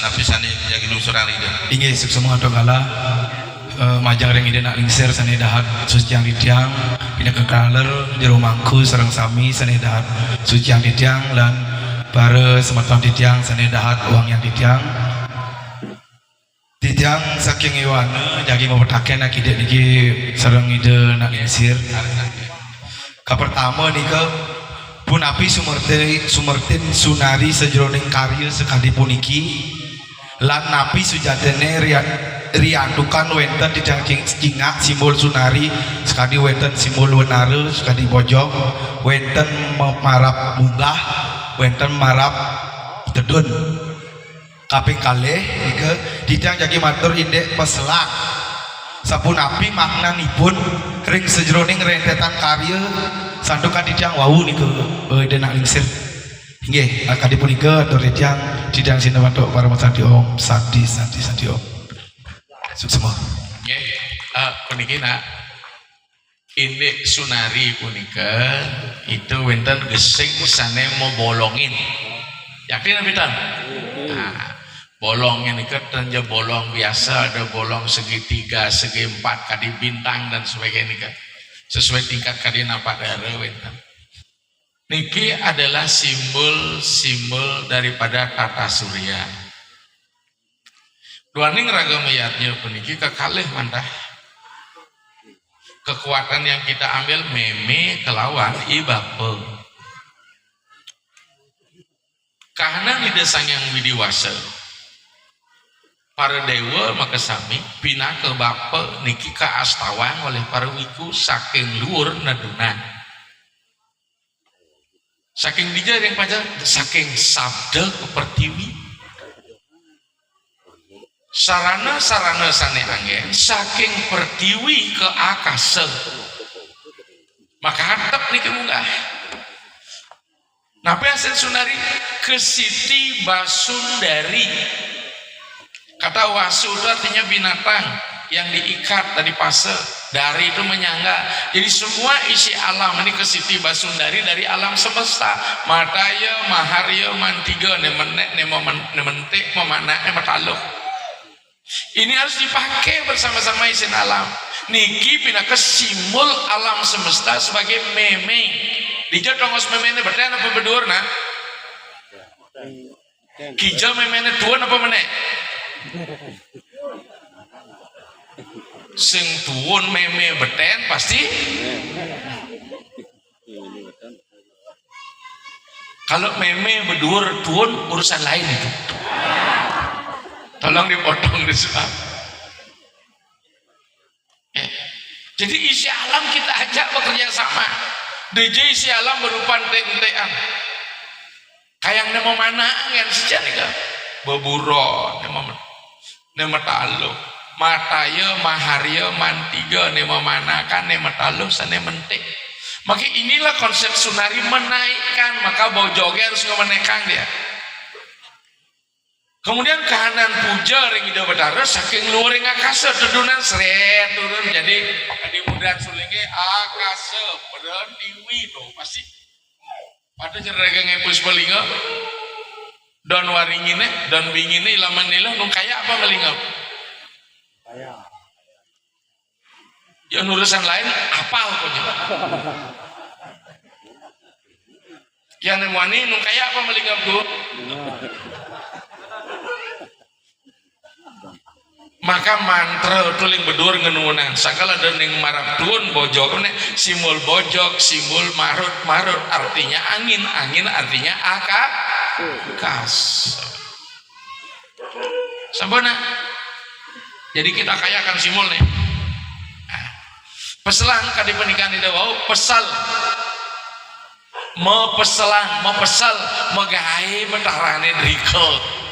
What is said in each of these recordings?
napisane jadi lungsuran itu. Inggih semua dongala majang ring ide nak lingsir sane dahat suci yang ditiang pindah ke kaler jero mangku sareng sami sane dahat suci yang ditiang lan bare semeton ditiang sane dahat uang yang ditiang saking iwana jagi ngopetaken nak ide niki sareng ide nak lingsir ka pertama nika pun api sumertin sunari sejroning karya sekali puniki lan napi sujatene riandukan wenten tidak cingak simbol sunari sekali wenten simbol wenare sekali bojong wenten marap munggah wenten marap tedun kaping kalih nika didang jagi matur indek peselang sapun api maknanipun ring sejroning rentetan karya sandukan didang wau nika denak lingsir nggih kadipun ika atur didang didang sinewanto para masadi om sadi om semua. Nggih, puniki nak indek sunari punika itu wenten gesing sane mau bolongin. Yakin betul? Nah, bolongin itu tanja bolong biasa, ada bolong segitiga, segi empat, kadi bintang dan sebagainya kan. Sesuai tingkat kadi nampak daerah wenten. Niki adalah simbol daripada tata surya. Duaning ragam ayatnya puniki kekalih mandah kekuatan yang kita ambil meme kelawan ibape karena ide sang yang widiwasa para dewa maka sami pina ke bape niki ka astawang oleh para wiku saking luhur nadunan saking dijah yang panjang saking sabda kepertiwi sarana sane angin saking pertiwi ke akasa maka hartap niki munggah napa hasil sunari ke Siti Basundari kata wasu itu artinya binatang yang diikat tadi pase dari itu menyangga jadi semua isi alam ini ke Siti Basundari dari alam semesta mataya maharya mantiga nemenek nementek memakna mataluh ini harus dipakai bersama-sama isin alam niki pindah ke simbol alam semesta sebagai meme dijauh tongos meme ini berarti apa berdua nah kijau meme ini tuan apa menek sing tuan meme beten pasti kalau meme berdua tuan urusan lain itu tolong dipotong di soal. Jadi isi alam kita ajak bekerja sama. DJ isi alam berupa ente-entean. Kayak nemo mana yang sejak nih kan? Beburo, nemo talu, mataya, maharya, mantiga, nemo mana kan, nemo talu, sana mentik. Maka inilah konsep sunari menaikkan, maka bojoge harus ngemenekang dia. Kemudian kahanan puja ring ida betara saking luar ring akasa tudunan seret turun jadi di mudah sulingnya akasa padahal diwi tuh pasti pada cerega ngepus belinga don waringine don bingine ilaman nila nung kaya apa melingap kaya yang urusan lain apal punya yang wani nung kaya apa melingap tuh maka mantra tuling bedur ngenunan sakala dening marap tuun bojok simbol bojok simbol marut artinya angin artinya akas sampuna jadi kita kayakan simbol nih peselang kadi pernikahan ida wau pesal mau pesal megahe bentarane drikel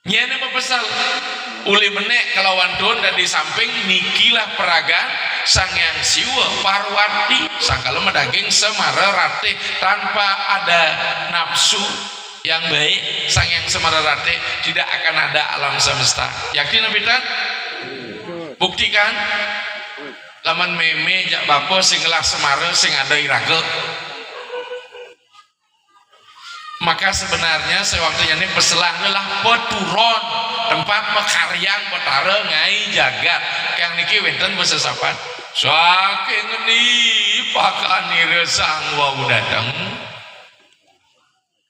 nyene mepesal uli menek kalawan don dan di samping nikilah peragan sang yang siwa parwati sangkala medaging semara rate tanpa ada nafsu yang baik sang yang semara rate tidak akan ada alam semesta yakin abitan buktikan laman meme jak bapo sing ngelah semara sing ada iraga Maka sebenarnya sewaktunya ini peselang adalah peturon tempat mekarian petara ngai jagat yang niki wenten besesapan saking ni pakani resang wau datang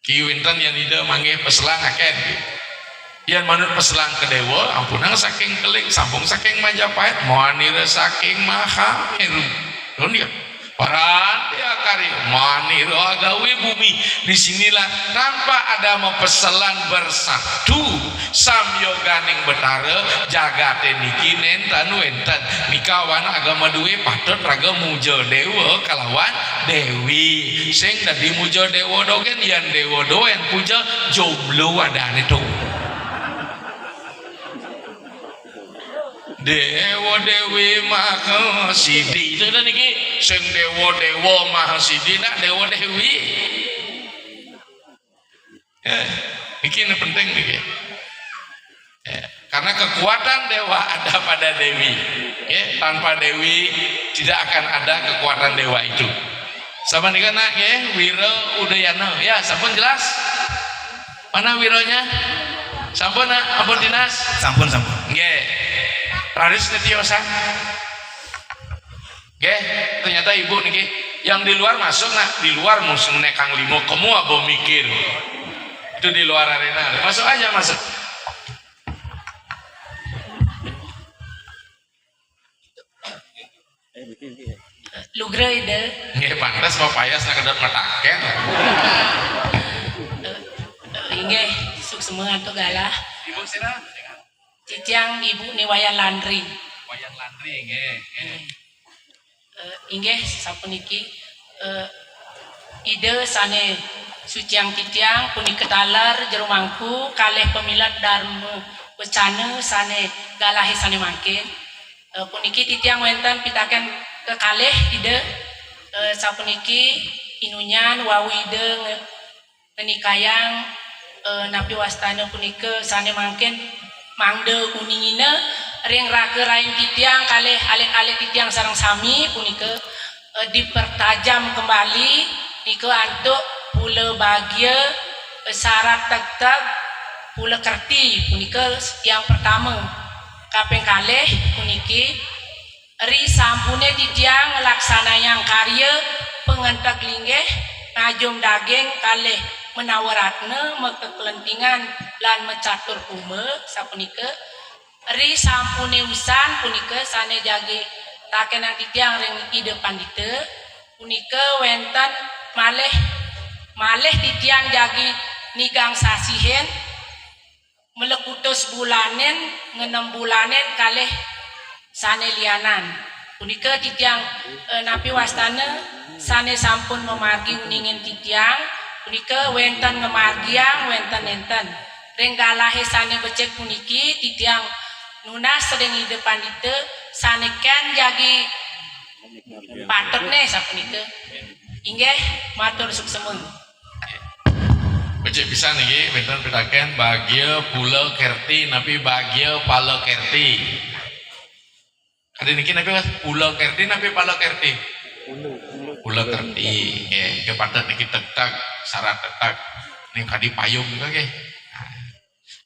ki wenten yang ida manggih peselang aken yang manut peselang ke dewa ampunang saking keling sampung saking Majapahit manira saking Mahameru dia paran dia kari maniro agawi bumi. Disinilah tanpa ada mempeselan bersatu samyoganing betara jagate niki nentan wenten nikawan agama duwe patut raga muja dewa kalawan dewi sing dadi muja dewa dogen yan dewa doen puja jomblo wadane tuh Dewa Dewi Mahasidi itu kan niki sing Dewa Dewa Mahasidi nak Dewa Dewi niki ini penting niki karena kekuatan dewa ada pada Dewi tanpa Dewi tidak akan ada kekuatan dewa itu sama nih kan Wiro Udayana ya sampun jelas mana Wironya sampun ampun dinas sampun Raris Netiosa ternyata ibu nih yang di luar masuk nak di luar musuh nekang limo kamu abo mikir itu di luar arena masuk aja masuk lugra ide pantas mau payas nak kedap mataken inge suk semua atau galah ibu sira ciciang ibu ni wayan landri inge sapuniki ide sane suciang titiang puni ketalar jerumangku kalih pemilat darmu becana sane galahi sane mangkin puniki titiang wenten pitaken ke kalih ide sapuniki inunyan wawu ide ngenikayang napi wastana punike sane mangkin mangde kuningina ring rake rain titiang kalih alik-alik titiang sarang sami punike dipertajam kembali nike antuk pula bahagia syarat tetap pula kerti punike yang pertama kaping kalih puniki ri sampune titiang laksana yang karya pengentak linggih ngajum daging kalih menawaratna mekekelentingan lan mecatur kume sapunika ri sampune usan punika sane jage takenan titiang ring ide pandita punika wenten malih titiang jagi nigang sasihen melekutus bulanen ngenem bulanen kalih sane lianan punika titiang napi wastana sane sampun memargi uningin titiang punika wenten ngemargiang wenten enten renggalahe sane becek puniki titiang nunas sedeng ide pandita sane kan jagi patut nih sapunika inggih matur suksemeng becek bisa nih wenten pitaken bahagia pula kerti napi bahagia pala kerti ada niki napi pula kerti napi pala kerti pula kerti ke patut niki tetak syarat tetak nih kadi payung juga ke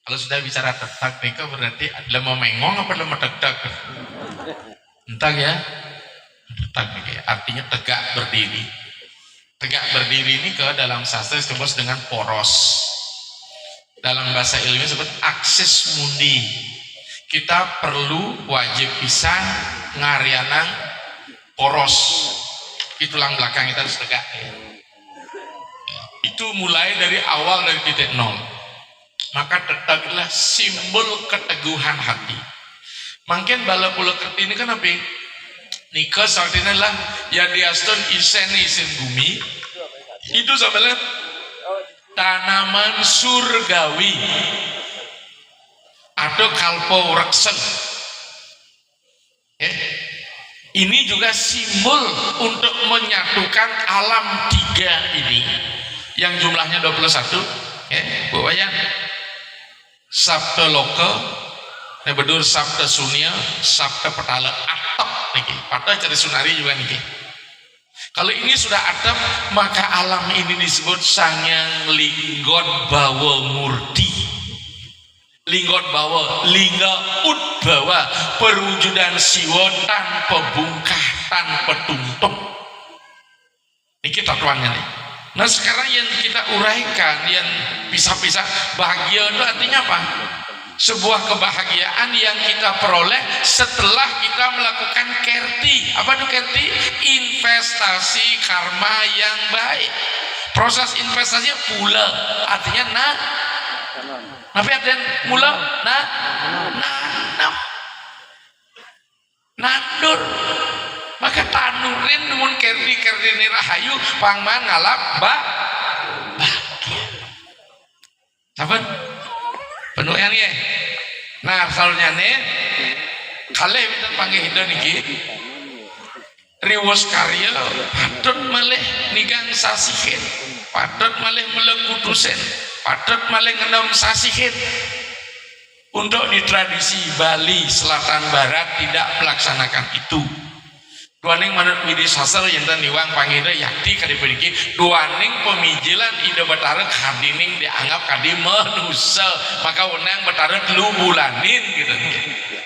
kalau sudah bicara tetak nih berarti lemah mengong apa lemah tetak entah ya tetak nih artinya tegak berdiri ini ke dalam sastra disebut dengan poros dalam bahasa ilmiah disebut aksis mundi kita perlu wajib bisa ngarianang poros tulang belakang kita harus tegak itu mulai dari awal dari titik nol maka tetap adalah simbol keteguhan hati mungkin bala pula kerti ini kan apa nikah saat ini adalah ya diaston isen bumi itu sebenarnya tanaman surgawi atau kalpo reksen ini juga simbol untuk menyatukan alam tiga ini yang jumlahnya 21 Bu Wayan Sabta Loka bedur Sabta Sunia Sabta Petala atap niki patah cari sunari juga niki Kalau ini sudah adab, maka alam ini disebut sangyang linggot bawa murti. Linggot bawa, lingga udbawa, perwujudan siwa tanpa bungkah, tanpa tungtung. Ini kita tuangnya nih. Nah sekarang yang kita uraikan, yang pisah-pisah, bahagia itu artinya apa? Sebuah kebahagiaan yang kita peroleh setelah kita melakukan kerti. Apa itu kerti? Investasi karma yang baik. Proses investasinya pula, artinya tapi artinya mula nandur. Maka tanurin mun kerti ini rahayu pangman ngalap bahagia. Sahabat penuh yang ya. Nah soalnya nih kalih kita panggil hidup niki riwos karya patut malih nigang sasihin, patut malih melekutusen, patut malih ngenom sasihin. Untuk di tradisi Bali Selatan Barat tidak melaksanakan itu. Duaning manut widi sasar yang dan niwang panggilnya yakti kadi periki duaning pemijilan ide Betara kadining dianggap kadi manusia, maka wenang Betara lu bulanin gitu.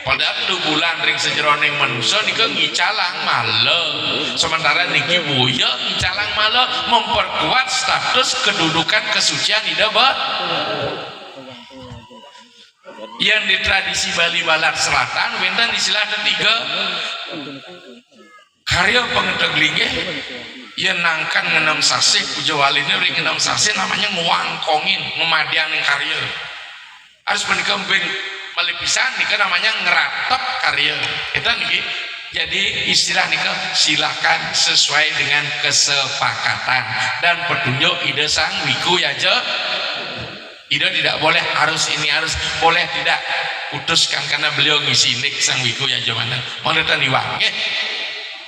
Padahal lu bulan ring sejeroning manusia nika ngicalang male, sementara niki buya ngicalang male memperkuat status kedudukan kesucian ide yang di tradisi Bali Barat Selatan wenten istilah ada 3 karya pengeteglingnya yang nangkan ngenam sasih ujawalinya ring ngenam sasih namanya nguangkongin ngemadiang yang karya harus menikembing melipisan nikah namanya ngeratap karya itu nih. Jadi istilah nikah silakan sesuai dengan kesepakatan dan petunjuk ide sang wiku ya je. Ide tidak boleh harus ini harus boleh tidak putuskan karena beliau ngisi nik sang wiku ya je mana mau datang diwang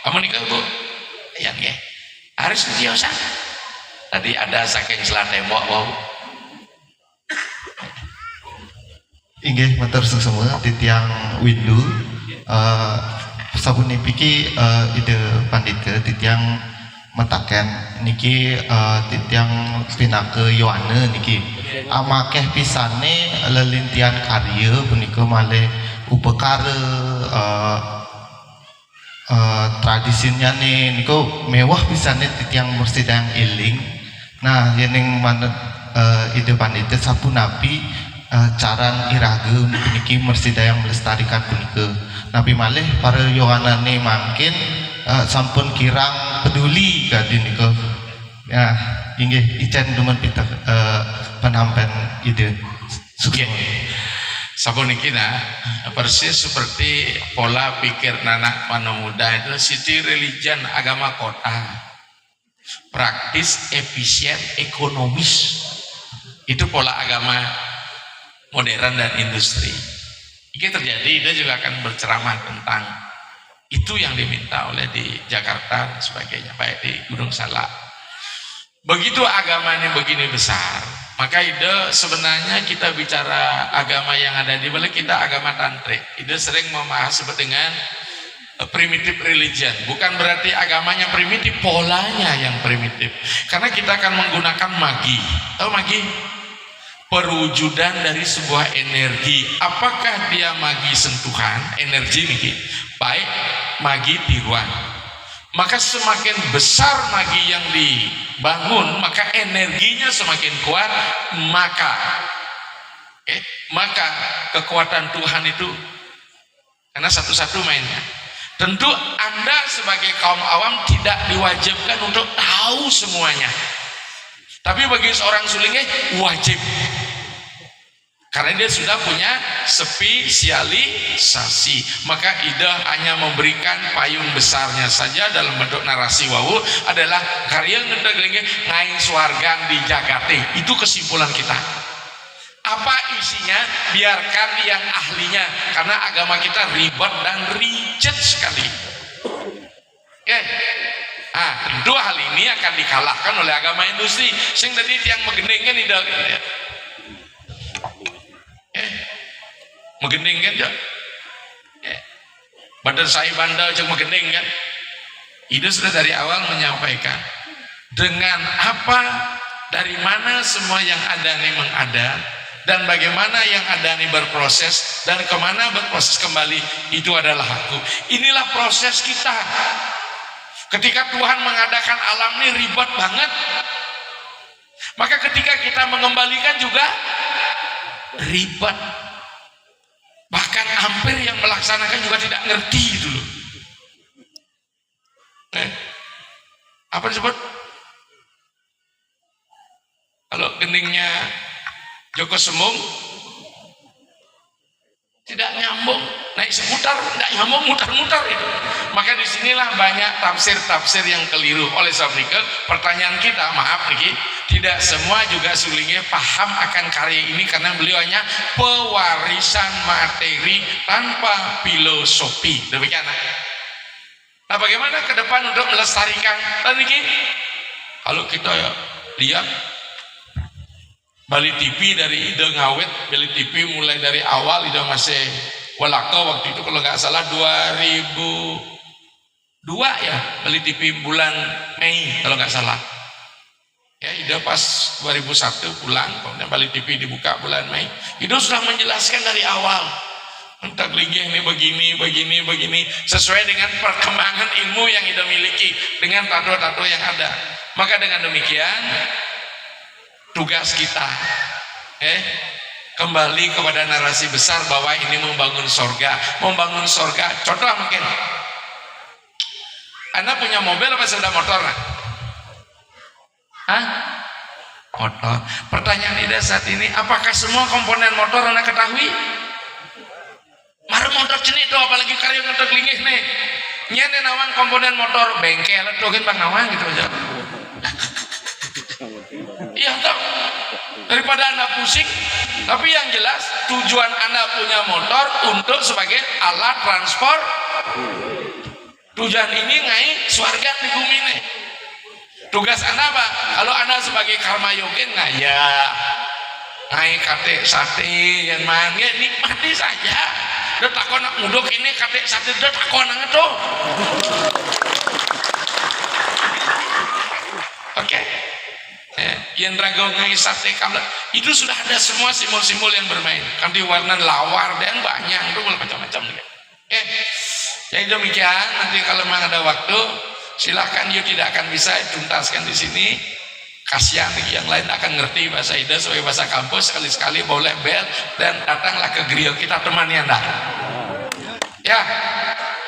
kamu nikah bu yang ya harus diosa tadi ada saking selat tembok wow inggih matur semua di tiang windu sabun nipiki ide pandita di tiang metaken niki di tiang pinake yoane niki amakeh pisane lelintian karya punika malih upekara tradisinya nih niku mewah pisannya titiang mursidang iling. Nah yening manut ide pandita sapu nabi caran irage niki mursidayang melestarikan punika. Nabi malih para yohanane mangkin sampun kirang peduli kadi niku. Ya inggih icen dumen pita penampen ide sukses. Sapuniki persis seperti pola pikir anak muda itu city religion agama kota praktis efisien ekonomis itu pola agama modern dan industri ini terjadi dia juga akan berceramah tentang itu yang diminta oleh di Jakarta dan sebagainya baik di Gunung Salak begitu agama ini begini besar maka ide sebenarnya kita bicara agama yang ada di Bali kita agama tantrik. Ide sering membahas sebut dengan primitive religion. Bukan berarti agamanya primitif, polanya yang primitif. Karena kita akan menggunakan magi. Tahu magi? Perwujudan dari sebuah energi. Apakah dia magi sentuhan, energi nih? Baik, magi tiruan. Maka semakin besar magi yang dibangun maka energinya semakin kuat maka kekuatan Tuhan itu karena satu-satu mainnya tentu Anda sebagai kaum awam tidak diwajibkan untuk tahu semuanya tapi bagi seorang sulingnya wajib karena dia sudah punya spesialisasi maka ide hanya memberikan payung besarnya saja dalam bentuk narasi wawu adalah karya ngedeglenge ngain swargang di jagate itu kesimpulan kita apa isinya biarkan yang ahlinya karena agama kita ribet dan rigid sekali tentu hal ini akan dikalahkan oleh agama industri sing tadi yang megendengkan ide megending kan ya badan saya bandel cuma megending kan Ida sudah dari awal menyampaikan dengan apa, dari mana semua yang ada ini mengada, dan bagaimana yang ada ini berproses, dan kemana berproses kembali, itu adalah aku. Inilah proses kita. Ketika Tuhan mengadakan alam ini ribet banget, maka ketika kita mengembalikan juga ribet. Bahkan hampir yang melaksanakan juga tidak ngerti dulu. Apa disebut? Kalau geningnya Joko Semung tidak nyambung, naik seputar tidak nyambung, mutar-mutar itu. Maka disinilah banyak tafsir-tafsir yang keliru. Oleh sebab itu pertanyaan kita, maaf Niki, tidak semua juga sulingnya paham akan karya ini, karena beliau hanya pewarisan materi tanpa filosofi. Demikian. Nah, bagaimana ke depan untuk melestarikan? Dan Niki, kalau kita ya lihat Bali TV dari ide ngawet, Bali TV mulai dari awal ide masih walaka waktu itu kalau nggak salah 2002 ya, Bali TV bulan Mei kalau nggak salah ya, ide pas 2001 pulang, kemudian Bali TV dibuka bulan Mei. Ide sudah menjelaskan dari awal tentang linggih ini begini sesuai dengan perkembangan ilmu yang ide miliki, dengan tato-tato yang ada. Maka dengan demikian tugas kita kembali kepada narasi besar bahwa ini membangun sorga. Contoh mungkin Anda punya mobil apa sepeda motor? Motor. Pertanyaan Ida saat ini, apakah semua komponen motor Anda ketahui? Maru motor jenis itu, apalagi karya motor linggih nih nyene nawang komponen motor bengkel itu kan bang nawang gitu aja. Iya toh, daripada Anda pusing. Tapi yang jelas tujuan Anda punya motor untuk sebagai alat transport. Tujuan ini ngai swarga di bumi nih. Tugas Anda apa? Kalau Anda sebagai karma yogen ngaya ngai kate sate yang mana nikmati saja. Udah takon nguduk ini kate sate udah takon tuh. Oke. Yang ragu ngai sate kamla itu sudah ada semua simbol-simbol yang bermain. Kan di warna lawar dan banyak itu macam-macam. Yang demikian nanti kalau memang ada waktu silahkan, you tidak akan bisa tuntaskan di sini. Kasihan yang lain akan ngerti bahasa Ida sebagai bahasa kampus. Sekali-sekali boleh bel dan datanglah ke grill kita temani Anda. Ya.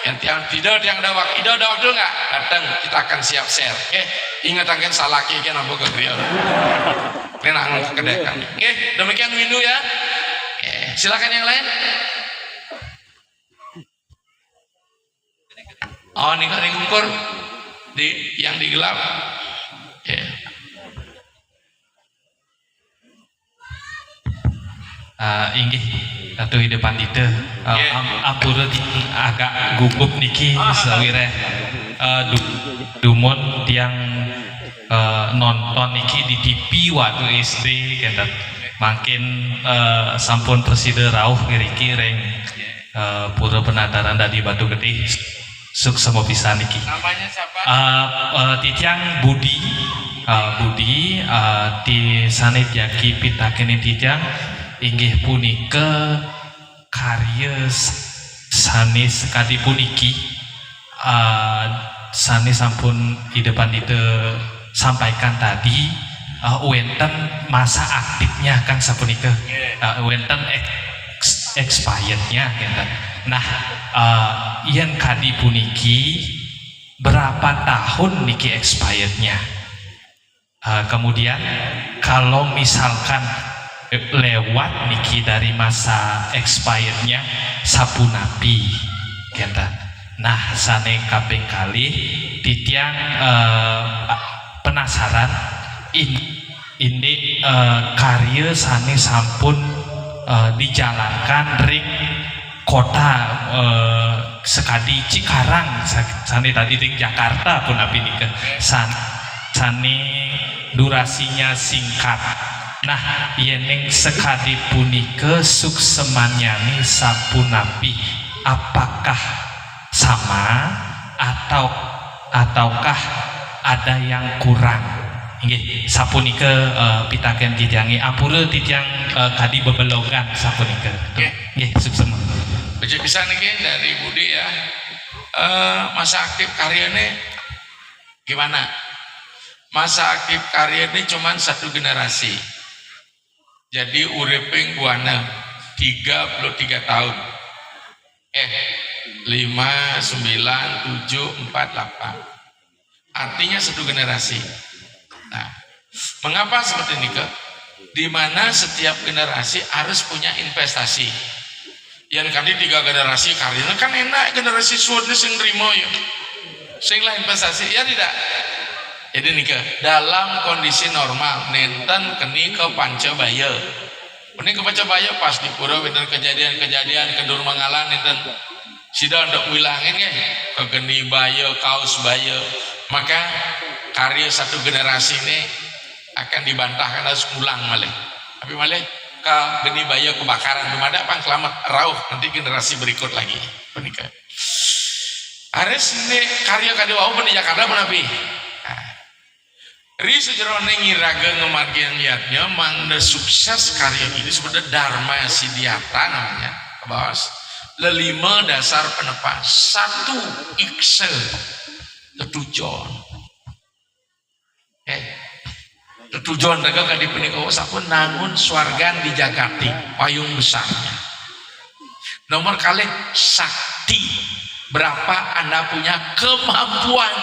Yang tidak yang ada waktu, ada waktu nggak? Datang, kita akan siap share. Ingat akan salah kan apa ke grill. Renang kedekan. Demikian windu ya. Silakan yang lain. Oh, ini kering ukur yang digelap. Inggih atau di depan itu ampura agak gugup niki sawire dumon tiang nonton niki di TV waktu SD kita makin sampun presiden rauh ngeriki reng pura penataran dari Batu Gede suk sama pisan niki. Namanya siapa? Titiang Budi di sanit yaki pitakeun titiang inggih punika karya sanes kadi puniki sanes sampun di depan itu sampaikan tadi wenten masa aktifnya kan sapunika wenten expirednya gitu. Nah yen kadi puniki berapa tahun niki expirednya, kemudian kalau misalkan lewat niki dari masa expirednya sapunapi kita. Nah sane kaping kali titiang penasaran ini karya sane sampun dijalankan ring kota sekadi Cikarang sane tadi ring Jakarta pun api nika sane durasinya singkat. Nah yeneng sekadi punika suksemanyani sapunapi apakah sama atau ataukah ada yang kurang? Nggih, sapunika pitaken titiangi apura titiang kadi bebelogan sapunika. Nggih, suksema. Becek bisa nih dari Budi ya. Masa aktif karyanya gimana? Masa aktif karya ini cuma satu generasi. Jadi uriping buana 33 tahun. 5, 9, 7, 4, 8. Artinya satu generasi. Nah, mengapa seperti ini ke? Di mana setiap generasi harus punya investasi. Yang kali 3 generasi karyanya kan enak, generasi suami sing rimo ya. Sing lah investasi ya tidak. Jadi nika dalam kondisi normal nenten keni ke Pancabaya. Ini ke Pancabaya pas di pura bener kejadian-kejadian ke Durmangalan nenten sida untuk wilangin ke geni baya kaos baya. Maka karya satu generasi ini akan dibantahkan harus pulang malih. Tapi malih ke geni baya kebakaran dumada pang selamat rauh nanti generasi berikut lagi. Menikah. Ares ini karya kadewau di Jakarta menapi. Ri sejerone ngiraga ngemargian liatnya mangda sukses karya ini sebenarnya Dharma Siddhiata namanya bos. Lelima dasar penepas 1 ikse tetujon. Tetujon mereka kadi punika sapun nangun swargan di Jakarta payung besarnya. Nomor kali sakti, berapa Anda punya kemampuan.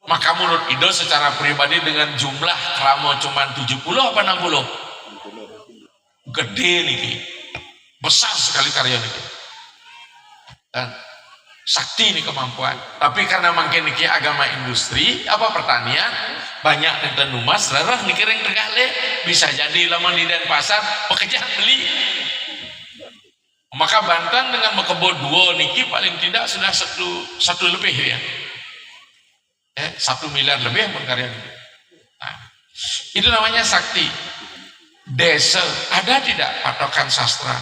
Maka menurut Ido secara pribadi dengan jumlah kramo cuma 70 apa 60? Gede nih, besar sekali karya nih. Dan sakti ini kemampuan. Tapi karena makin nih agama industri, apa pertanian, banyak nenten numas, rarah nih kering tergale, bisa jadi lama di Denpasar, pekerja beli. Maka Banten dengan Mekebo 2 niki paling tidak sudah satu lebih ya. 1 miliar lebih yang berkarya. Nah, itu namanya sakti. Desa, ada tidak patokan sastra?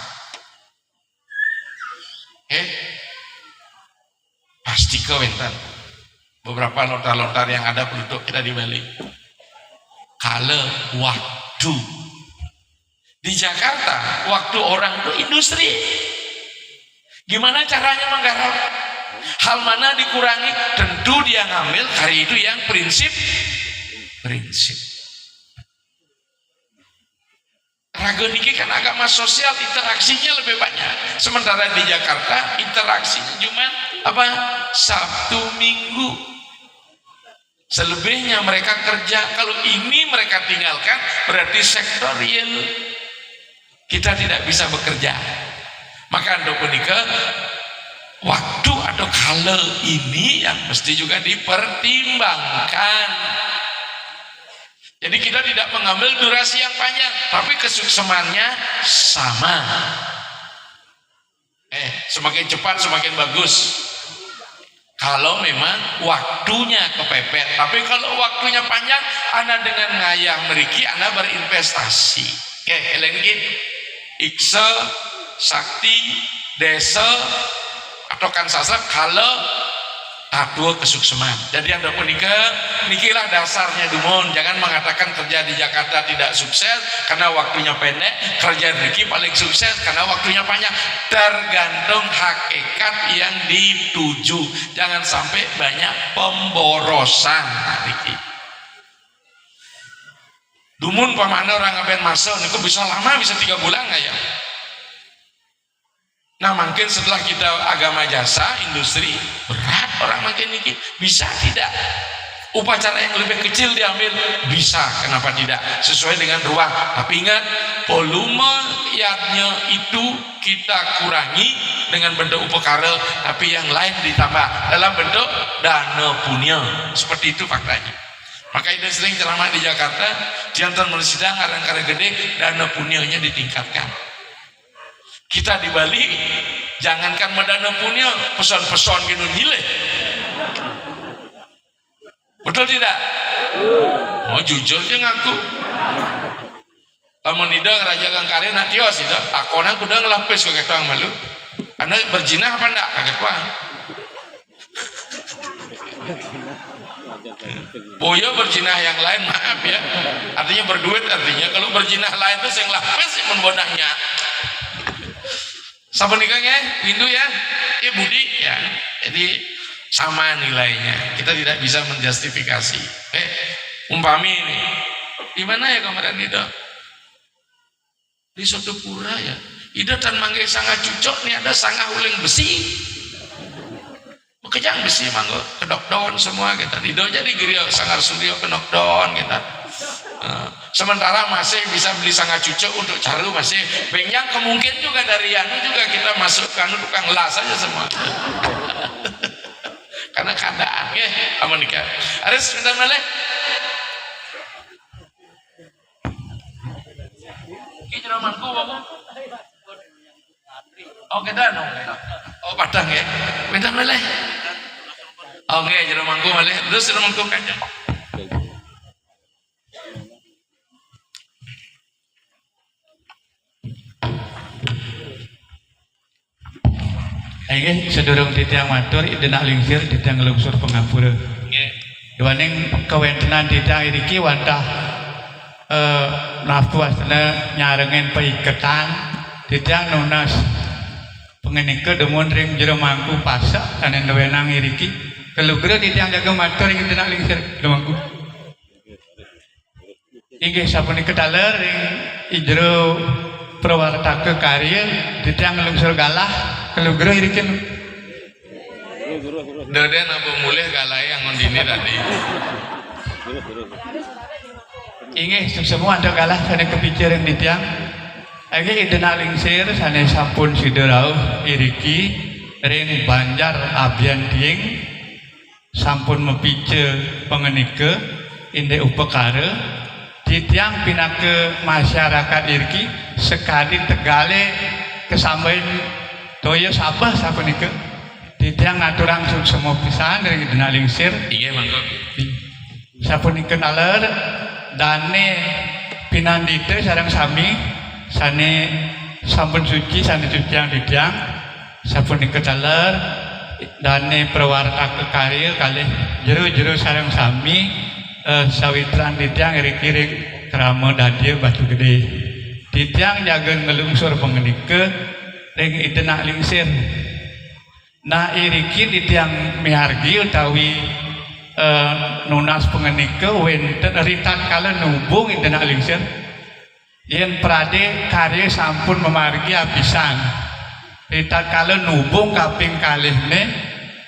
Pasti kewenten. Beberapa lontar-lontar yang ada penduduk kita di Bali. Kala waktu. Di Jakarta, waktu orang itu industri. Gimana caranya menggarap? Hal mana dikurangi? Tentu dia ngambil karya itu yang prinsip. Raga niki kan agama sosial, interaksinya lebih banyak. Sementara di Jakarta interaksinya cuma apa? Sabtu Minggu. Selebihnya mereka kerja. Kalau ini mereka tinggalkan berarti sektor real. Kita tidak bisa bekerja. Maka ando punika waktu atau kala ini yang mesti juga dipertimbangkan. Jadi kita tidak mengambil durasi yang panjang, tapi kesuksesannya sama. Semakin cepat semakin bagus. Kalau memang waktunya kepepet, tapi kalau waktunya panjang, Anda dengan ngayah meriki, Anda berinvestasi. Elengki, ikse, sakti, desa, atau kan sastra kalau dua kesuksesan. Jadi Anda pun nikilah dasarnya dumon. Jangan mengatakan kerja di Jakarta tidak sukses karena waktunya pendek, kerja di paling sukses karena waktunya panjang. Tergantung hakikat yang dituju. Jangan sampai banyak pemborosan. Dumun pamana orang ngapain masuk, niku bisa lama, bisa 3 bulan nggak ya? Nah mungkin setelah kita agama jasa, industri, berat orang makin ini bisa tidak? Upacara yang lebih kecil diambil, bisa, kenapa tidak? Sesuai dengan ruang. Tapi ingat, volume yatnya itu kita kurangi dengan bentuk upakara, tapi yang lain ditambah dalam bentuk dana punya. Seperti itu faktanya. Maka ini sering ceramah di Jakarta, jantan mesidang arang-arang gede, dana punyanya ditingkatkan. Kita di Bali jangankan medana punya, peson-peson gini gile. Betul tidak? Oh jujur aja ngaku. Lamun ida raja Kangkari natios ida, takona kuda ngelapis ke ketang malu. Anda berjinah apa enggak? Kaget wah. Boyo berjinah yang lain maaf ya, artinya berduit, artinya kalau berjinah lain itu yang lapes yang membonahnya. Sampun nikahnya Windu ya, Budi ya, jadi sama nilainya, kita tidak bisa menjustifikasi. Umpami ini di mana ya kemarin itu di Sodopura ya, ida tan mangge sangat cucok nih, ada sangat uling besi, kejang besi manggo kedokdon semua kita ida jadi gerio sangar suryo kedokdon kita. Sementara masih bisa beli sangat cucok untuk caru masih banyak, kemungkinan juga dari anu juga kita masukkan tukang las aja semua. Karena keadaan ya aman nikah. Aris sebentar meleh. Iki romanku apa? Oh kita dong. Oh Padang ya. Bentar meleh. Oh nggih jero mangku meleh. Terus jero mangku kaca. Ayo sedurung titiang matur idenak lingsir titiang lungsur pengapura. Iwaning kawentenan titiang iriki wantah nafsu asana nyarengin paiketan titiang nunas pengenike demun ring jero mangku pasak tanen wenang iriki kelugre titiang jaga matur idenak lingsir demangku. Inggih sapunika daler ring ijero prawartaka karya titiang lungsur galah kelugro irikin Deden apa mulih galai yang ngondini tadi. Inggih semua ada galah sana kepicir yang ditiang. Agi idena lingsir sana sampun siderau iriki ring Banjar Abyan Dieng sampun mepice pengenike inde upekara ditiang pinake masyarakat iriki sekali tegale kesambain toyo sabah sapunika titiang ngaturang semua pisan dari dina lingsir. Iya mangko. Sapunika naler dane pinandite sareng sami sane sampun suci sane cuciang titiang sapunika naler dane prawarta kekarya kalih jero-jero sareng sami sawitran titiang iri-iri krama dadya Batu Gede titiang jaga ngelungsur pengenike ring idenak lingsir. Nah iriki titiang mihargi utawi nunas pengenike wenten ritat kala nubung idenak lingsir yen prade karya sampun memargi apisan ritat kala nubung kaping kalihne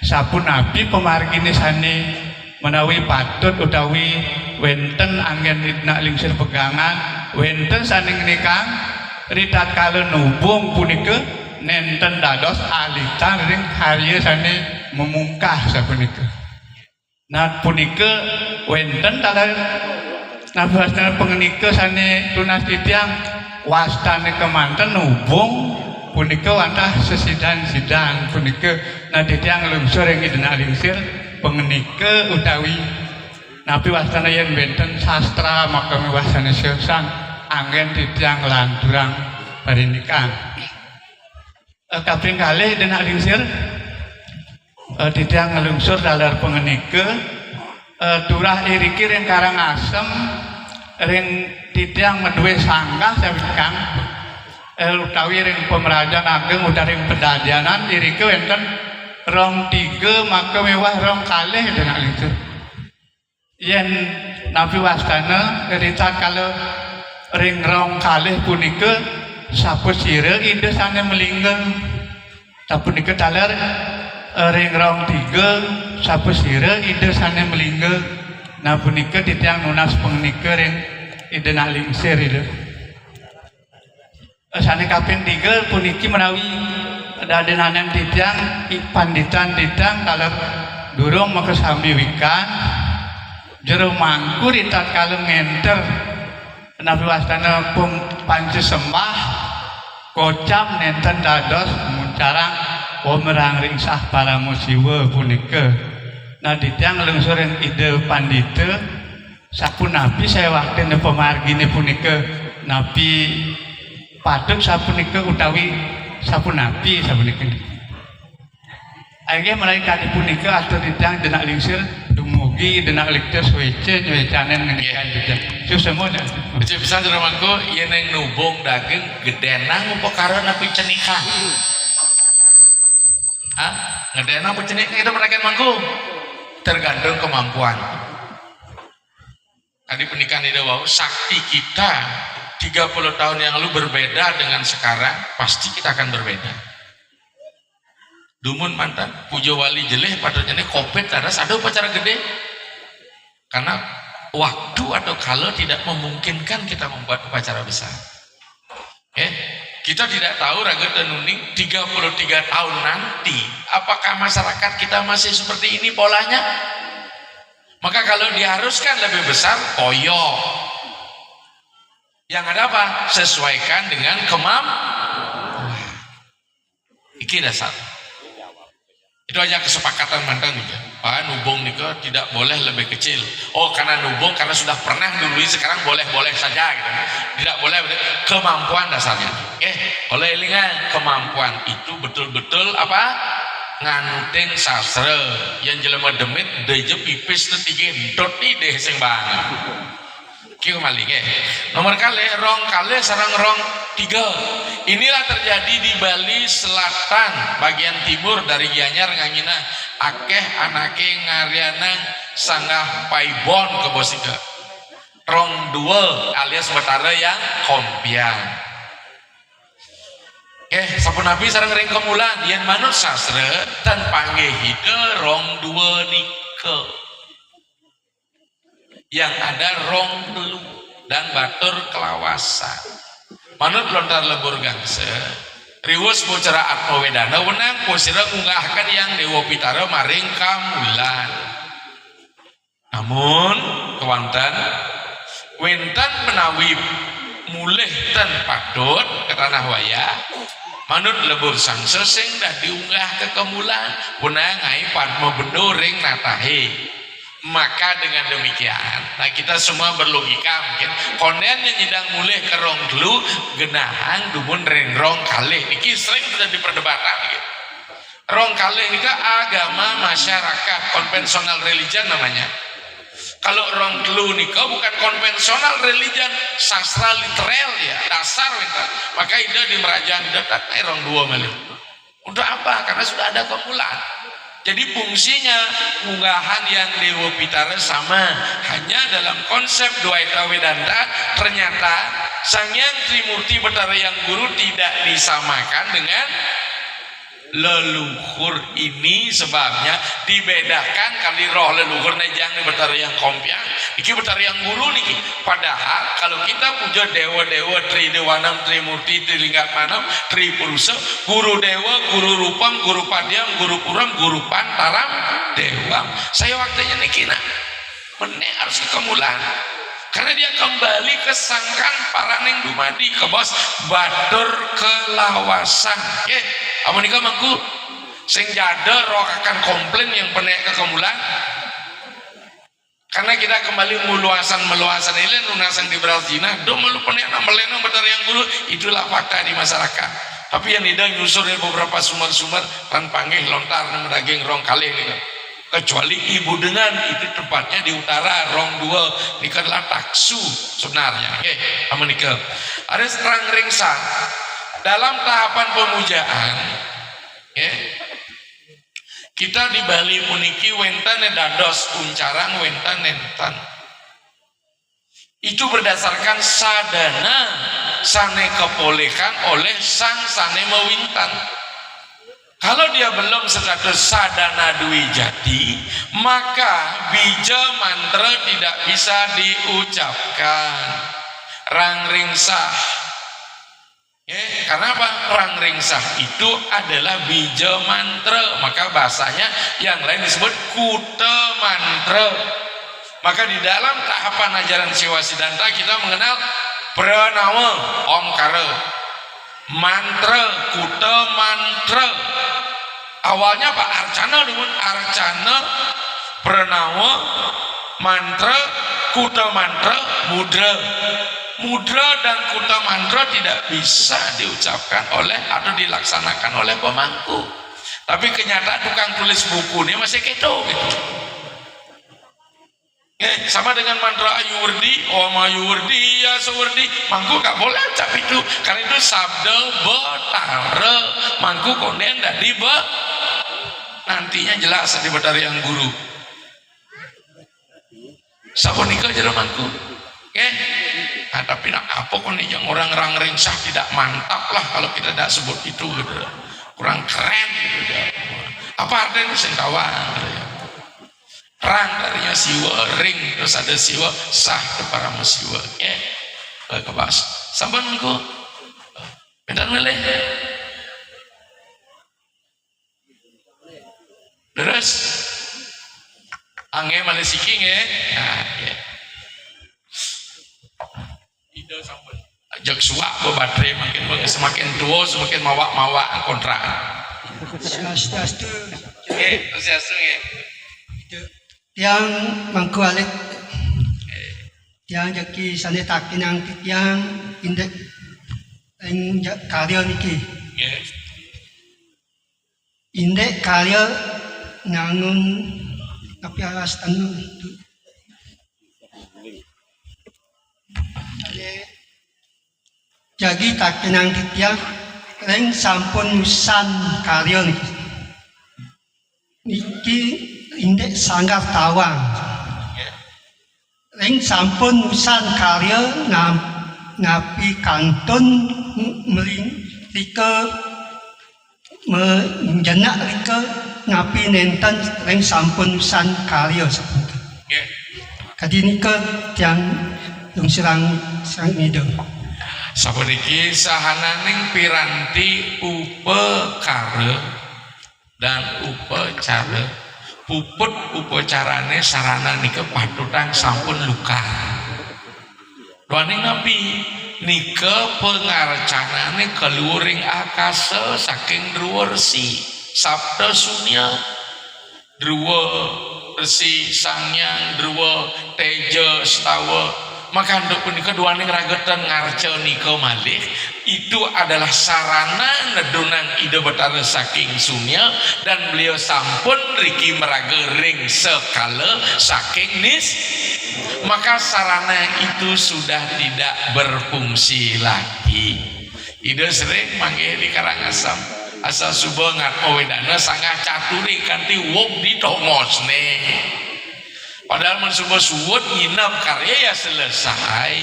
sampun api pemargine sane menawi patut utawi wenten anggen idenak lingsir pegangan wenten saning nikah ritat kala nubung punika nenten dados alitan ring karya sane memungkah sapunika. Nah punika wenten dalam nafasna pengenika sane tunas titiang wastane kemanten nubung punika wantah sesidan-sidan punika nah titiang lungsur ing idenak lingsir pengenika utawi napi wastana yen benten sastra maka wastane sesang anggen titiang lanturang parindikan. Kaping kalih denak lingsir titiang ngelungsur dalar pengenike turah iriki ring Karangasem ring titiang meduwe sanggah sabikang utawi ring pemerajan ageng utawi ring pedadianan iriki wenten rong 3 maka mewah rong kalih denak lingsir yen napi wastana ritat kalau ring rong kalih punika sapu sire ide sane melinggang tapi nika taler ring rong 3 sapu sire ide sane melinggang nah punika titiang nunas pengenike ring ide nak lingsir ide sane kaping 3 puniki menawi dadenanen titiang panditan titiang taler durung makasami wikan jero mangku ritat kalem ngenter nabi wastana pun panci sembah kocam nenten dados muncarang pemerang ringsah para musiwa punika nah ditiang lungsur yang ide pandita sapu nabi saya waktu pemargine punika nabi patut sapunika utawi sapu nabi sapunika Akhirnya mulai kali punika atau ditang denak lingsir dumugi denak likter swece nyewecanen ngenikah gitu. Itu semua dah. Baca pisan rumahku yen yang nubung daging gedenang upakaran api cenikah. Hah? Gedenang api cenikah itu mereka mangku. Tergantung kemampuan. Tadi pernikahan itu wow, sakti kita 30 tahun yang lalu berbeda dengan sekarang, pasti kita akan berbeda. Dumun mantan pujo wali jeleh padahal ini kopet ada upacara gede karena waktu atau kalau tidak memungkinkan kita membuat upacara besar. Kita tidak tahu raga tenuning 33 tahun nanti apakah masyarakat kita masih seperti ini polanya. Maka kalau diharuskan lebih besar koyo yang ada apa? Sesuaikan dengan kemampuan. Iki dasar. Itu aja kesepakatan mantan juga. Pak nubung nika tidak boleh lebih kecil. Oh karena nubung karena sudah pernah dulu sekarang boleh-boleh saja gitu. Tidak boleh kemampuan dasarnya. Oleh elingan kemampuan itu betul-betul apa? Nganutin sastra yang jelema demit deje pipis nanti gendot nih deh sing bang. Ki kembali nomor kali rong kali sarang rong 3. Inilah terjadi di Bali Selatan bagian timur dari Gianyar ngangina akeh anake ngariana sanggah paibon ke Bosika rong 2 alias betara yang kompian. Sampun nabi sareng ring kemulan yen manut sastra dan panggih hide rong 2 nike yang ada rong telu dan batur kelawasan. Manut lontar lebur gangse riwus pucara atma wedana wenang posira ngunggahkan yang Dewa Pitara maring kamulan. Namun kewantan wentan menawi mulih ten padot ke tanah waya manut lebur sangse sing dah diunggah ke kemulan wenang ngai padma bendo ring natahe. Maka dengan demikian, nah kita semua berlogika mungkin konen yang nyidang mulih ke rong dulu genahang dumun ring rong kalih niki sering sudah diperdebatkan gitu. Rong kalih ini agama masyarakat konvensional religion namanya. Kalau rong dulu nika bukan konvensional religion, sastra literal ya dasar gitu. Maka ide di merajaan ide tak rong 2 malih. Untuk apa? Karena sudah ada kemulan. Jadi fungsinya unggahan yang Dewa Pitara sama hanya dalam konsep Dwaita Wedanta ternyata Sang Hyang Trimurti Betara Yang Guru tidak disamakan dengan leluhur ini sebabnya dibedakan kali roh leluhur nejang di Betara Yang Kompiang iki Betara Yang Guru niki padahal kalau kita puja dewa-dewa Tri Dewanam, Tri Murti, Tri Linggatmanam, Tri Purusa, Guru Dewa, Guru Rupam, Guru Padiam, Guru Puram, Guru Pantaram, Dewam. Saya waktunya niki nak menek harus kemulan karena dia kembali ke sangkan paraning dumadi ke bos batur kelawasan. Amun nikah mangku sing jada roh akan komplain yang penek ke kemulan karena kita kembali meluasan ini lunasan di Brazil do melu penek melenong Betara Yang Guru itulah fakta di masyarakat. Tapi yang tidak nyusur dari beberapa sumber-sumber tan panggih lontar daging rong kalih gitu. Kecuali ibu dengan itu tempatnya di utara rong 2 nikah adalah taksu sebenarnya. Amun nikah ada serang ringsa dalam tahapan pemujaan kita di Bali puniki wentan dados uncarang wentan nentan itu berdasarkan sadana sane kepolekan oleh sang sane mewintan. Kalau dia belum status sadana dwi jati maka bija mantra tidak bisa diucapkan rang ringsah. Karena apa? Rang ringsah itu adalah bija mantra, maka bahasanya yang lain disebut kuta mantra. Maka di dalam tahapan ajaran Siwasidanta kita mengenal pranawa omkara, mantra, kuta mantra. Awalnya Pak Arcana dengan Arcana, pranawa, mantra, kuta mantra, mudra. Mudra dan kuta mantra tidak bisa diucapkan oleh atau dilaksanakan oleh pemangku. Tapi kenyataan tukang tulis buku ini masih gitu. Sama dengan mantra Ayurdi, Ayurdi ya Suwardi, mangku gak boleh ucap itu, karena itu sabda betara, mangku konden dari nantinya jelas di betara yang guru. Sabonika jero mangku, tapi nak apa kok nih yang orang rengsah tidak mantap lah kalau kita tidak sebut itu, gitu. Kurang keren, gitu. Apa artinya sengkawan? Gitu. Rang darinya siwa, ring terus ada siwa, sah para siwa. Kebas. Sampun mangku. Bentar meleh. Terus angge male siking ya. Nah, ya. Ide sampun. Ajak suak baterai makin semakin tua semakin mawak-mawak kontrakan. Swastiastu. Swastiastu ya. Yang mangku alik yang jaki sane takinang yang indek ing karya niki indek karya nangun tapi alas tanu jadi takinang yang ing sampun musan karya niki indek sanggar tawang ring sampun musan karya ngapi kantun rika menjenak rika ngapi nenten ring sampun musan karya sepunten kadi nika tiang lungsurang sang nido sapuniki sahananing piranti upekara dan upacara puput upacarane sarana nika patutan sampun luka. Doaning nabi nika pengarcanane keluring akasa saking druwa resi sabda sunya druwa resi sangyang druwa teja stawa. Maka untuk punika duaning ragetan ngarca nika malih itu adalah sarana nedunang ide betara saking sunya dan beliau sampun riki meragering sekala saking nis, maka sarana itu sudah tidak berfungsi lagi. Ide sering manggil di Karangasem asal subangat mawedana sangat caturi kanti wong ditongos nih. Padahal mensubuh suwut nginap karya ya selesai.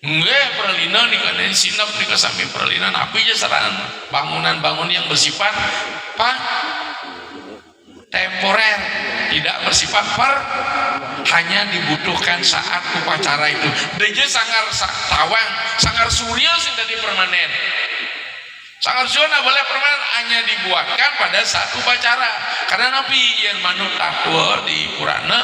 Enggak perlina nika sinap nika sami perlina api aja saran bangunan-bangun yang bersifat temporer, tidak bersifat hanya dibutuhkan saat upacara itu. Deje sangar tawang, sangar surya sing dadi permanen. Sangat zona boleh permanen hanya dibuatkan pada saat upacara. Karena Nabi yang manut tatwa di Purana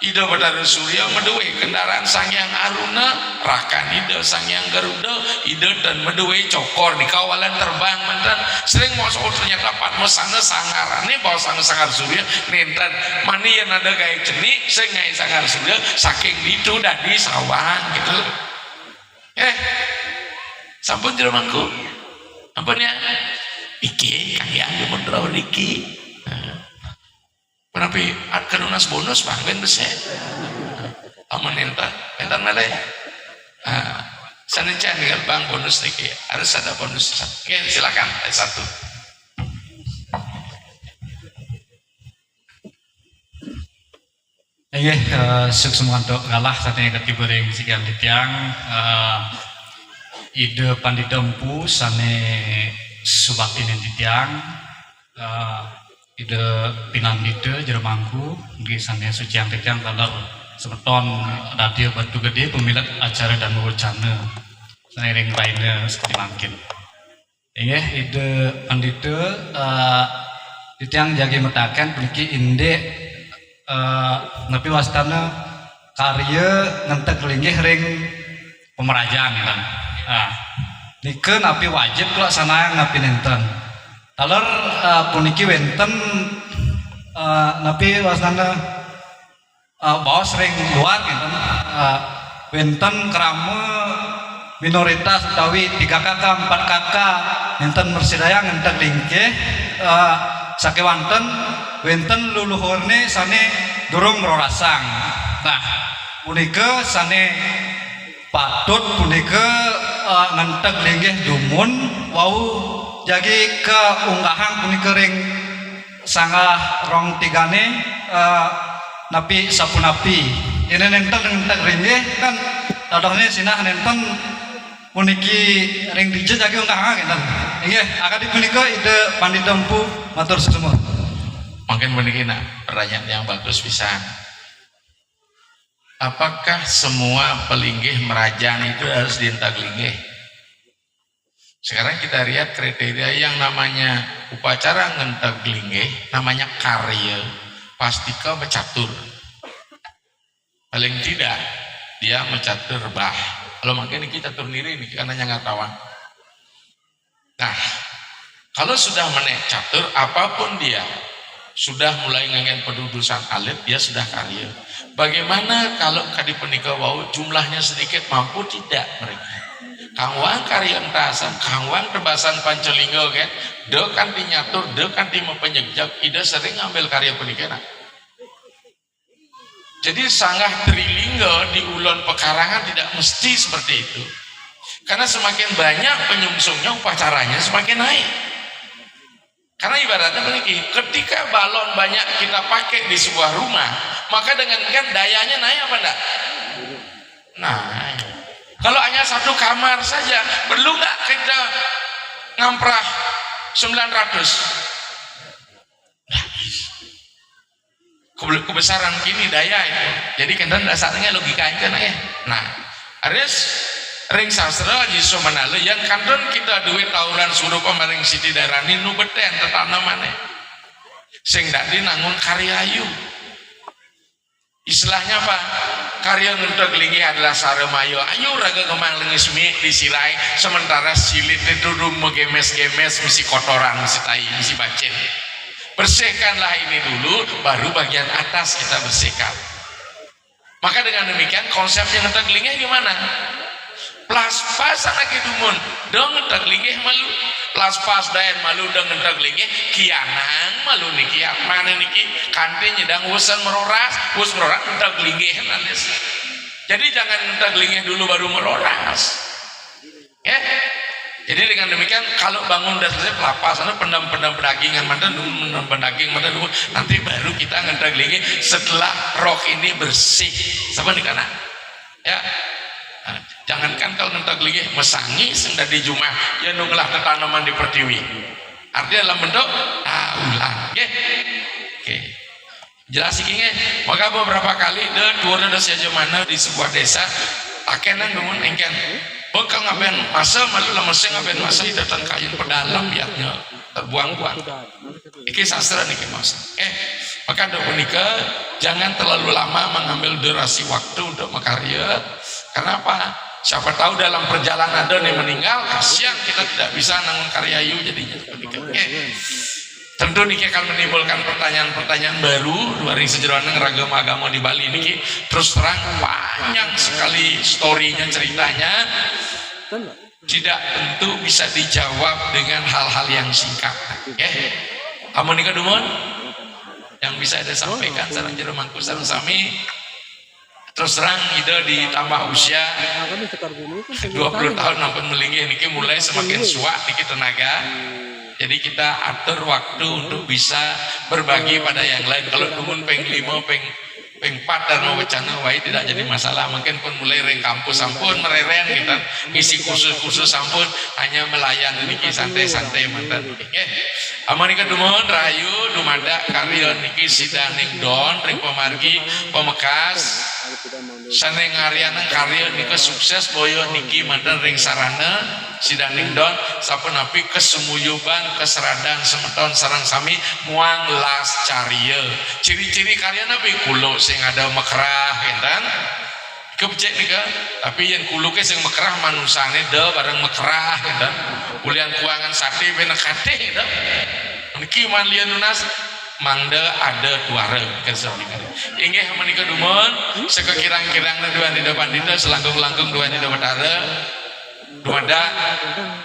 ide betara surya meduwe kendaraan sangyang aruna rakan ide sangyang garuda ide dan meduwe cokor di kawalan terbang mantan sering mau ternyata patmo sana sangarane bawa sangar surya nentan mani yang ada gaya cenik sering ngai sangar surya saking itu dadi sawang gitu. Sampun jeremangku apa nih iki kaya anu mendraw iki kenapa akan unas bonus bangben besar aman entar nale sana cah nih bang bonus iki harus ada bonus. Oke silakan satu. Suksemanto ngalah satenya ketibereng sikian titiang ide pandita empu sane subaktinen titiang ide pinandita jeremangku nggih sane suciang titiang kalau semeton radio batu gede pemilat acara dan wacana sane ring lainnya seperti mungkin inggih ide pandita titiang jagi metakan mriki indek nepi wastana karya ngentek linggih ring pemerajaan kan. Nike napi wajib kalau sana napi nenten. Talor puniki wenten napi wasana bawa sering luar gitu. Wenten kerama minoritas utawi 3 kakak 4 kakak enten mersidaya ngentek lingkeh sakewanten wenten luluhurne sane durung merorasang. Nah punika sane patut punika ngentek linggih dumun wau jagi keunggahan punika ring sanggah rong tigane napi sapunapi ini ngentek linggih kan dadahnya sinah nenten puniki ring dijat jagi unggahan kan inggih akadi punika ide Pandita Empu matur sesumur. Mungkin puniki pertanyaan yang bagus pisan. Apakah semua pelinggih merajang itu harus dientak linggih? Sekarang kita lihat kriteria yang namanya upacara ngentek linggih, namanya karya, pastika mencatur. Paling tidak dia mencatur bah. Kalau makin ini catur niri ini karena nggak tawan. Nah, kalau sudah menek catur apapun dia sudah mulai ngengen pedudusan alit, dia sudah karya. Bagaimana kalau kadi penikah wau jumlahnya sedikit, mampu tidak mereka? Kangwang karya entasan, kangwang tebasan pancelinggo kan, do kan dinyatur, do kan mempenyejak, ida sering ambil karya penikah. Jadi sanggah trilinggo di ulon pekarangan tidak mesti seperti itu. Karena semakin banyak penyungsungnya upacaranya semakin naik. Karena ibaratnya begini, ketika balon banyak kita pakai di sebuah rumah, maka dengan kan dayanya naik apa enggak? Nah, kalau hanya satu kamar saja, perlu nggak kita ngamprah 900? Kebesaran kini daya itu. Jadi kan dasarnya logikanya kan ya. Nah, harus ring sastra jiso manalo yang kandon kita duit tawuran suruh pemaring siti darani nu beten tetanamane sing dadi nangun karyayu. Istilahnya apa? Karya ngentek lingi adalah saremayo ayo raga kemang lengis mi disirai sementara silit itu megemes-gemes misi kotoran misi tai misi bacin. Bersihkanlah ini dulu baru bagian atas kita bersihkan. Maka dengan demikian konsepnya ngentek lingi gimana? Plas-pas anak idumun dong ngentek linggih malu plas-pas dayan malu dong ngentek linggih kianang malu niki mana niki kanti nyedang wusan meroras ngentek linggih nanis. Jadi jangan ngentek linggih dulu baru meroras ya. Jadi dengan demikian kalau bangun dan selesai pelapas pendam dagingan mantan pendaging mantan dulu nanti baru kita ngentek linggih setelah roh ini bersih sama nih kana ya. Nah, jangankan kalau ngentek linggih mesangi sing dari Jumat ya nunglah tanaman di pertiwi artinya dalam bentuk ulang ya. Oke jelas iki maka beberapa kali dua saja mana di sebuah desa akenan bangun engken bekal ngapain masa malu lah masa ngapain masa itu datang kain pedalam biarnya terbuang-buang iki sastra niki masa maka untuk menikah jangan terlalu lama mengambil durasi waktu untuk makarya. Kenapa? Siapa tahu dalam perjalanan ada yang meninggal, kasihan kita tidak bisa nangun karyayu jadinya. Tentu niki akan menimbulkan pertanyaan-pertanyaan baru dari sejarah agama di Bali niki. Terus terang panjang sekali storynya ceritanya, tidak tentu bisa dijawab dengan hal-hal yang singkat. Kamu nikah dumon yang bisa ada sampaikan sareng jero mangku sareng sami. Terus terang ide ditambah usia 20 tahun nampun melinggih niki mulai semakin suak niki tenaga. Jadi kita atur waktu untuk bisa berbagi pada yang lain. Kalau dumun peng 5 peng 4 dan mau wacana wae tidak jadi masalah. Mungkin pun mulai ring kampus sampun merereng kita ngisi khusus sampun hanya melayan niki santai-santai mantan. Amanika dumon rahayu dumada karya niki sidaning don ring pemargi pemekas saneng ngariana karya nika sukses boyo niki mantan ring sarana sidaning don sapunapi kesemuyuban keseradan semeton sarang sami muang las carya ciri-ciri karya nabi kulo sing ada mekrah enten kebecek nika tapi yang kulo ke sing mekrah manusane de bareng mekrah enten kulian kuangan sate benak kate enten niki man lian lunas mangda ada tuare kesabikan inggih menika dumon sekekirang-kirangna dua di depan dinda selangkung-langkung dua di depan ada Dumada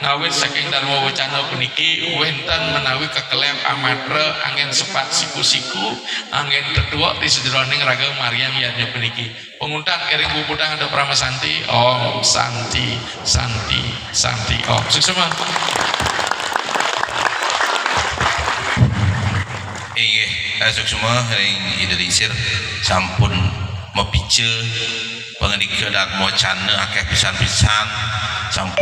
ngawit saking Dharma Wacana puniki wenten menawi kekelem amatre angin sepat siku-siku angin kedua di sederoning raga Maryam yadnya puniki penguntan iring bubutang ada Prama Santi Om Santi Santi Santi Om sukses man. Semua yang Indonesia sampun mepice pengendika Dharma Wacana akeh pisan-pisan sampun